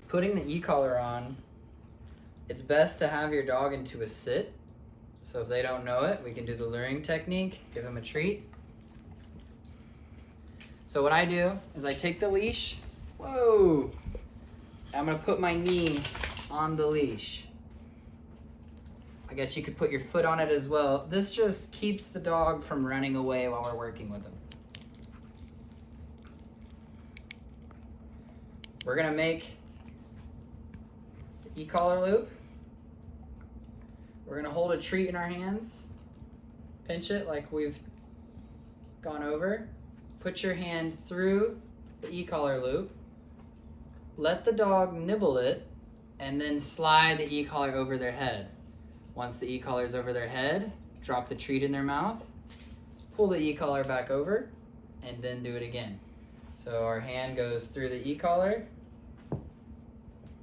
putting the e-collar on, it's best to have your dog into a sit. So if they don't know it, we can do the luring technique, give them a treat. So what I do is I take the leash, whoa, I'm gonna put my knee on the leash. I guess you could put your foot on it as well. This just keeps the dog from running away while we're working with them. We're gonna make the e-collar loop. We're gonna hold a treat in our hands, pinch it like we've gone over, put your hand through the e-collar loop, let the dog nibble it, and then slide the e-collar over their head. Once the e-collar is over their head, drop the treat in their mouth, pull the e-collar back over, and then do it again. So our hand goes through the e-collar,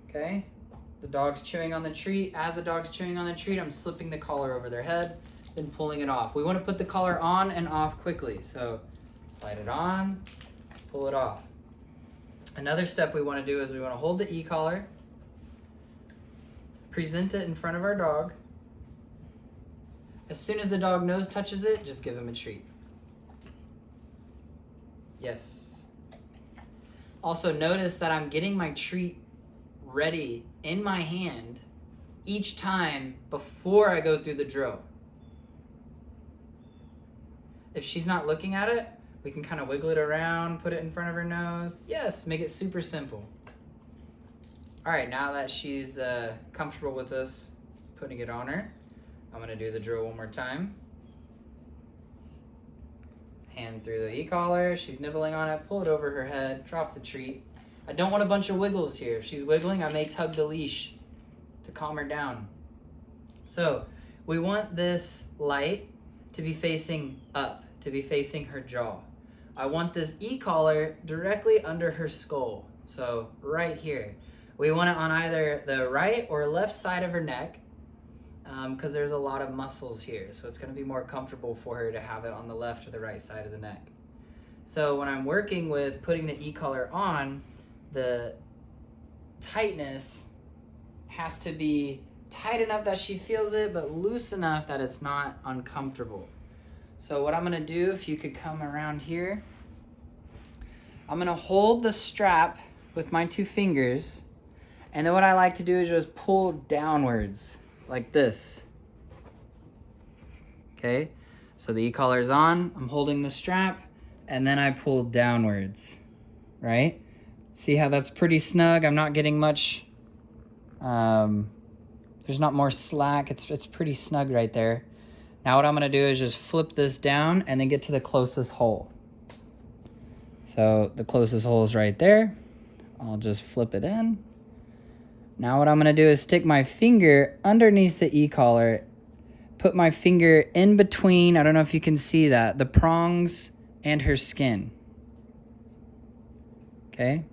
okay? The dog's chewing on the treat. As the dog's chewing on the treat, I'm slipping the collar over their head, then pulling it off. We want to put the collar on and off quickly. So slide it on, pull it off. Another step we want to do is we want to hold the e-collar, present it in front of our dog. As soon as the dog nose touches it, just give him a treat. Yes. Also notice that I'm getting my treat ready in my hand each time before I go through the drill. If she's not looking at it, we can kind of wiggle it around, put it in front of her nose. Yes, make it super simple. All right, now that she's comfortable with us putting it on her, I'm gonna do the drill one more time. Hand through the e-collar, she's nibbling on it, pull it over her head, drop the treat. I don't want a bunch of wiggles here. If she's wiggling, I may tug the leash to calm her down. So we want this light to be facing up, to be facing her jaw. I want this e-collar directly under her skull, so right here. We want it on either the right or left side of her neck, because there's a lot of muscles here, so it's going to be more comfortable for her to have it on the left or the right side of the neck. So when I'm working with putting the e-collar on, the tightness has to be tight enough that she feels it, but loose enough that it's not uncomfortable. So what I'm going to do, if you could come around here, I'm going to hold the strap with my 2 fingers, and then what I like to do is just pull downwards like this. Okay, so the e-collar is on, I'm holding the strap, and then I pull downwards, right? See how that's pretty snug? I'm not getting much, there's not more slack, it's pretty snug right there. Now what I'm gonna do is just flip this down and then get to the closest hole. So the closest hole is right there. I'll just flip it in. Now what I'm gonna do is stick my finger underneath the e-collar, put my finger in between, I don't know if you can see that, the prongs and her skin. Okay?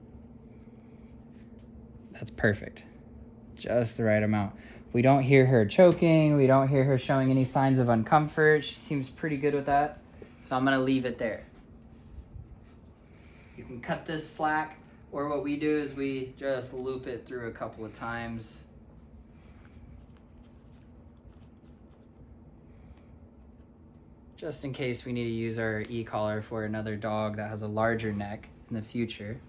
That's perfect. Just the right amount. We don't hear her choking, we don't hear her showing any signs of uncomfort. She seems pretty good with that. So I'm gonna leave it there. You can cut this slack, or what we do is we just loop it through a couple of times. Just in case we need to use our e-collar for another dog that has a larger neck in the future.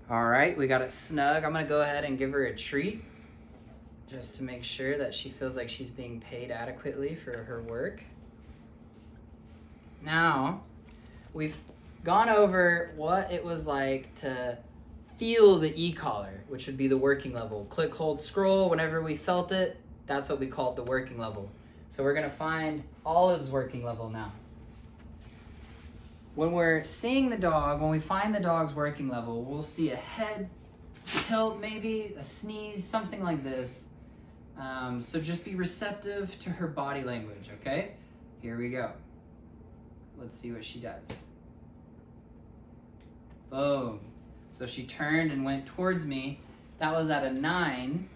All right, we got it snug. I'm gonna go ahead and give her a treat just to make sure that she feels like she's being paid adequately for her work. Now, we've gone over what it was like to feel the e-collar, which would be the working level. Click, hold, scroll. Whenever we felt it, that's what we called the working level. So we're gonna find Olive's working level now. When we're seeing the dog, when we find the dog's working level, we'll see a head tilt, maybe a sneeze, something like this. So just be receptive to her body language, okay? Here we go. Let's see what she does. Boom. So she turned and went towards me. That was at a 9,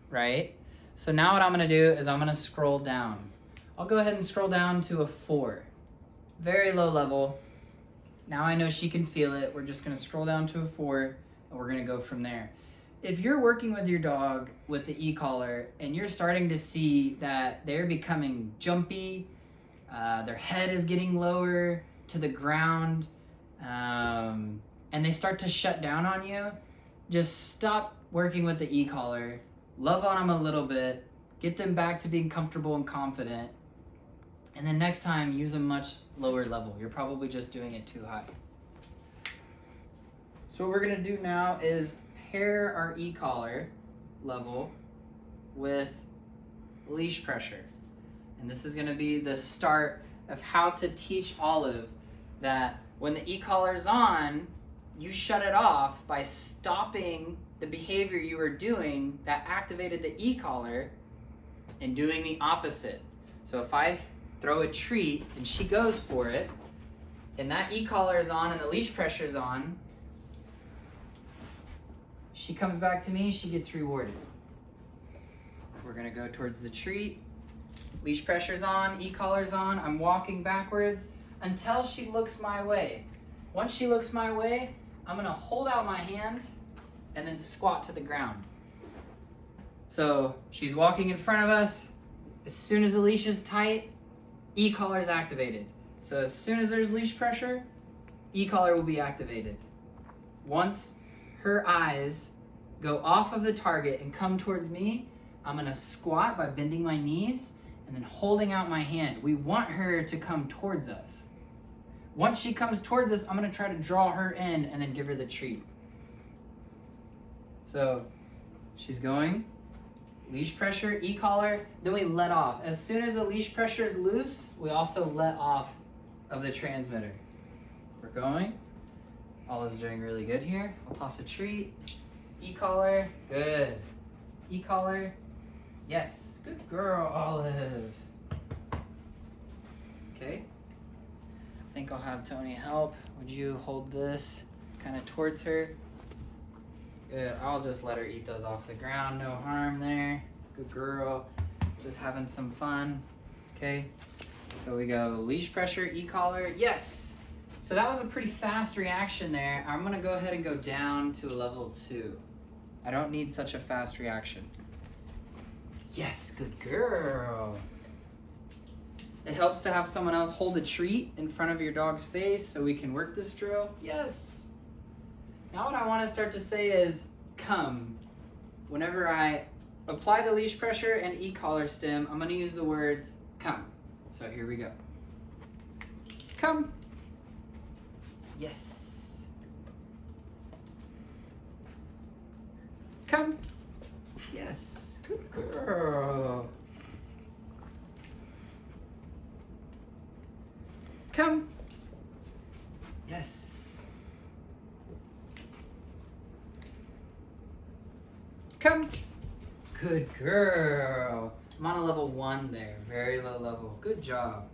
right? So now what I'm gonna do is I'm gonna scroll down. I'll go ahead and scroll down to a 4. Very low level. Now I know she can feel it. We're just gonna scroll down to a 4, and we're gonna go from there. If you're working with your dog with the e-collar and you're starting to see that they're becoming jumpy, their head is getting lower to the ground, and they start to shut down on you, just stop working with the e-collar, love on them a little bit, get them back to being comfortable and confident, and then next time use a much lower level. You're probably just doing it too high. So what we're gonna do now is pair our e-collar level with leash pressure. And this is gonna be the start of how to teach Olive that when the e-collar is on, you shut it off by stopping the behavior you were doing that activated the e-collar and doing the opposite. So if I throw a treat and she goes for it, and that e-collar is on and the leash pressure is on, she comes back to me, she gets rewarded. We're gonna go towards the treat. Leash pressure's on, e-collar's on. I'm walking backwards until she looks my way. Once she looks my way, I'm gonna hold out my hand and then squat to the ground. So she's walking in front of us. As soon as the leash is tight, e-collar's activated. So as soon as there's leash pressure, e-collar will be activated. Once her eyes go off of the target and come towards me, I'm gonna squat by bending my knees and then holding out my hand. We want her to come towards us. Once she comes towards us, I'm gonna try to draw her in and then give her the treat. So she's going, leash pressure, e-collar, then we let off. As soon as the leash pressure is loose, we also let off of the transmitter. We're going. Olive's doing really good here. I'll toss a treat. E-collar, good. E-collar, yes, good girl, Olive. Okay, I think I'll have Tony help. Would you hold this kind of towards her? Good, I'll just let her eat those off the ground, no harm there. Good girl, just having some fun. Okay, so we go leash pressure, e-collar, yes. So that was a pretty fast reaction there. I'm gonna go ahead and go down to a level 2. I don't need such a fast reaction. Yes, good girl. It helps to have someone else hold a treat in front of your dog's face so we can work this drill. Yes. Now what I want to start to say is come. Whenever I apply the leash pressure and e-collar stim, I'm gonna use the words come. So here we go. Come. Yes. Come. Yes. Good girl. Come. Yes. Come. Good girl. I'm on a level 1 there. Very low level. Good job.